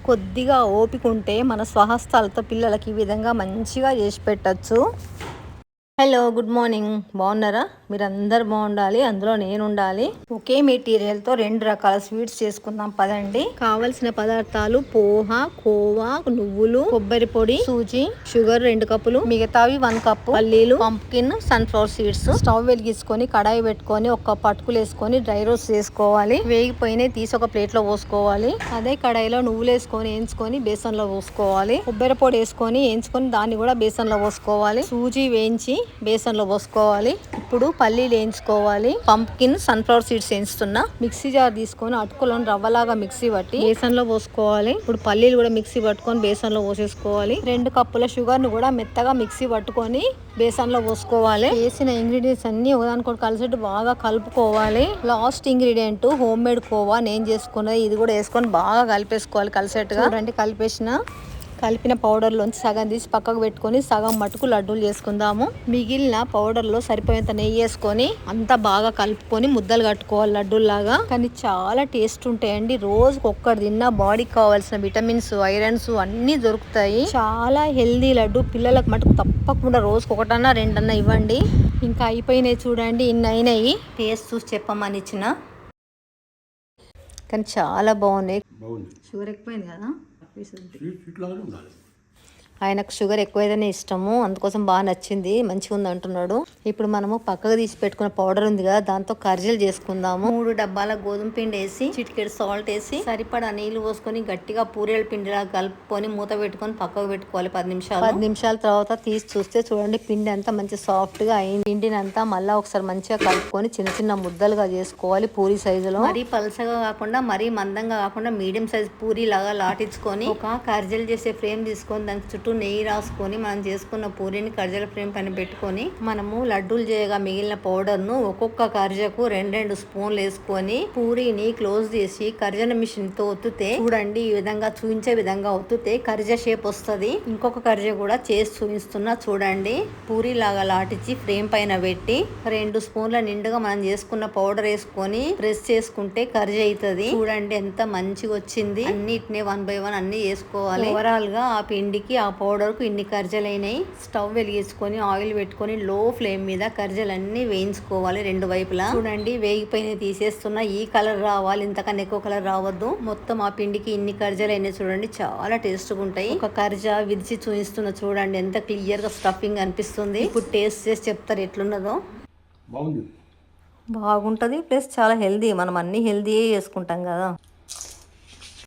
కొద్దిగా ఓపిక ఉంటే మన స్వహస్తాలతో పిల్లలకి ఈ విధంగా మంచిగా చేసి పెట్టచ్చు. Hello, good morning. బాగున్నారా? మీరు అందరు బాగుండాలి, అందులో నేను ఉండాలి. ఒకే మెటీరియల్తో 2 రకాల స్వీట్స్ చేసుకుందాం పదండి. కావలసిన పదార్థాలు: పోహ, కోవా, నువ్వులు, కొబ్బరి పొడి, సూజీ, షుగర్ 2 కప్పులు, మిగతావి 1 కప్పు, పల్లీలు, పంప్కిన్, సన్ఫ్లవర్ సీడ్స్. స్టవ్ వెలిగించుకొని కడాయి పెట్టుకొని 1 కప్పు అటుకులు వేసుకొని డ్రై రోస్ట్ చేసుకోవాలి. వేగిపోయినాయి తీసి ఒక ప్లేట్ లో పోసుకోవాలి. అదే కడాయిలో నువ్వులు వేసుకొని వేయించుకొని బేసన్ లో పోసుకోవాలి. కొబ్బరి పొడి వేసుకొని వేయించుకొని దాన్ని కూడా బేసన్ లో పోసుకోవాలి. సూజీ వేయించి బేసన్ లో పోసుకోవాలి. ఇప్పుడు పల్లీలు వేయించుకోవాలి. పంప్కిన్, సన్ఫ్లవర్ సీడ్స్ వేయిస్తున్నా. మిక్సీ జార్ తీసుకొని అటుకులను రవ్వలాగా మిక్సీ పట్టి బేసన్ లో పోసుకోవాలి. ఇప్పుడు పల్లీలు కూడా మిక్సీ పట్టుకొని బేసన్ లో పోసేసుకోవాలి. 2 కప్పుల షుగర్ ను కూడా మెత్తగా మిక్సీ పట్టుకొని బేసన్ లో పోసుకోవాలి. వేసిన ఇంగ్రీడియంట్స్ అన్ని ఒకదానికొకటి కలిసేట్టు బాగా కలుపుకోవాలి. Last ingredient home made khoa నేను చేసుకున్నది. ఇది కూడా వేసుకొని బాగా కలిపేసుకోవాలి కలిసేట్టుగా. చూడండి, కలిపిన పౌడర్లోంచి సగం తీసి పక్కకు పెట్టుకొని సగం మటుకు లడ్డూలు చేసుకుందాము. మిగిలిన పౌడర్లో సరిపోయేంత నెయ్యి వేసుకొని అంతా బాగా కలుపుకొని ముద్దలు కట్టుకోవాలి లడ్డూల్లాగా. కానీ చాలా టేస్ట్ ఉంటాయండి. రోజుకి ఒక్కటి తిన్నా బాడీకి కావాల్సిన విటమిన్స్, ఐరన్స్ అన్నీ దొరుకుతాయి. చాలా హెల్దీ లడ్డు. పిల్లలకు మటుకు తప్పకుండా రోజుకి 1 2 ఇవ్వండి. ఇంకా అయిపోయినాయి చూడండి, ఇన్ని అయినాయి. టేస్ట్ చూసి చెప్పమని ఇచ్చిన, కానీ చాలా బాగున్నాయి. షుగర్ ఎక్కువైంది కదా. ఆయనకు షుగర్ ఎక్కువైతేనే ఇష్టము, అందుకోసం బాగా నచ్చింది, మంచిగా ఉంది అంటున్నాడు. ఇప్పుడు మనము పక్కకు తీసి పెట్టుకున్న పౌడర్ ఉంది కదా, దాంతో కర్జీలు చేసుకుందాము. 3 డబ్బాల గోధుమ పిండి వేసి చిటికెడు సాల్ట్ వేసి సరిపడా నీళ్లు పోసుకొని గట్టిగా పూరేల పిండిలా కలుపుకొని మూత పెట్టుకొని పక్కకు పెట్టుకోవాలి 10 నిమిషాలు. 10 నిమిషాల తర్వాత తీసి చూస్తే చూడండి, పిండి అంతా మంచి సాఫ్ట్ గా అయింది. పిండిని అంతా మళ్ళా ఒకసారి మంచిగా కలుపుకొని చిన్న చిన్న ముద్దలుగా చేసుకోవాలి పూరి సైజులో. మరీ పలసగా కాకుండా మరీ మందంగా కాకుండా మీడియం సైజ్ పూరి లాగా లాటించుకొని ఒక కర్జీలు చేసే ఫ్రేమ్ తీసుకొని దానికి చుట్టూ నెయ్యి రాసుకొని మనం చేసుకున్న పూరిని కర్జల ఫ్రేమ్ పైన పెట్టుకొని మనము లడ్డూలు చేయగా మిగిలిన పౌడర్ ను ఒక్కొక్క కర్జకు 2 స్పూన్లు వేసుకొని పూరిని క్లోజ్ చేసి కర్జన మిషన్ తో ఒత్తితే చూడండి, ఈ విధంగా చూపించే విధంగా ఒత్తితే కర్జ షేప్ వస్తుంది. ఇంకొక కర్జ కూడా చేసి చూపిస్తున్నా చూడండి. పూరి లాగా లాటించి ఫ్రేమ్ పైన పెట్టి 2 స్పూన్ల నిండుగా మనం చేసుకున్న పౌడర్ వేసుకొని ప్రెస్ చేసుకుంటే కర్జ అవుతుంది. చూడండి ఎంత మంచిగా వచ్చింది. అన్నిటిని 1 by 1 అన్ని చేసుకోవాలి. ఓవరాల్ గా ఆ పిండికి ఆ పౌడర్ కు ఇన్ని కర్జలైనాయి. స్టవ్ వెలిగించుకొని ఆయిల్ పెట్టుకొని లో ఫ్లేమ్ మీద కర్జలన్నీ వేయించుకోవాలి 2 వైపులా. చూడండి, వేగిపోయిన తీసేస్తున్నా. ఈ కలర్ రావాలి, ఇంతకన్నా ఎక్కువ కలర్ రావద్దు. మొత్తం ఆ పిండికి ఇన్ని కర్జలైనాయి చూడండి, చాలా టేస్ట్గా ఉంటాయి. ఒక కర్జ విరిచి చూపిస్తున్నా చూడండి, ఎంత క్లియర్ గా స్టఫింగ్ అనిపిస్తుంది. ఇప్పుడు టేస్ట్ చేసి చెప్తారు ఎట్లున్నదో. బాగుంటది, ప్లస్ చాలా హెల్దీ. మనం అన్ని హెల్దీ చేసుకుంటాం కదా.